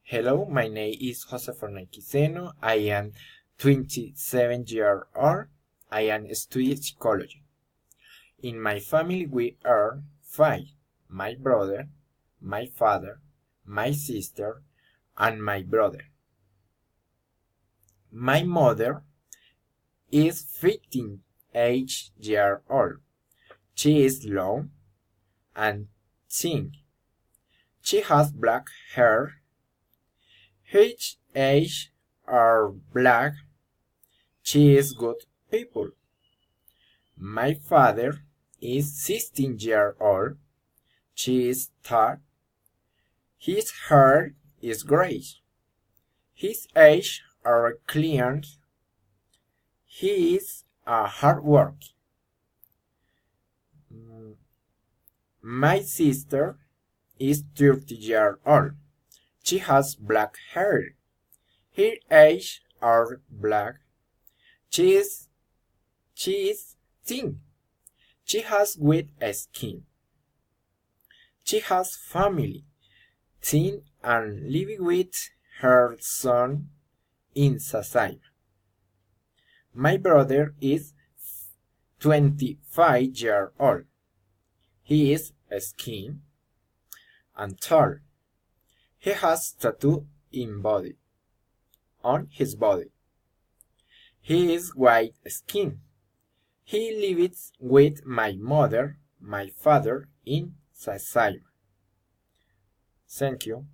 Hello, my name is Jose Fernando Quiseno. I am 27 years old. I am studying psychology. In my family, we are five: my brother, my father, my sister, and my brother. My mother is 15 years old. She is long and thin. She has black hair. Her eyes are black. She is good people. My father is 16 years old. He is tall. His hair is gray. His eyes are clear. He is a hard work. My sister is 30 years old. She has black hair. Her eyes are black. She is thin. She has white skin. She has family, thin, and living with her son in Sasai. My brother is 25 years old. He is skinny and tall. He has tattoo on his body. He is white skin. He lives with my mother, my father in Sasai. Thank you.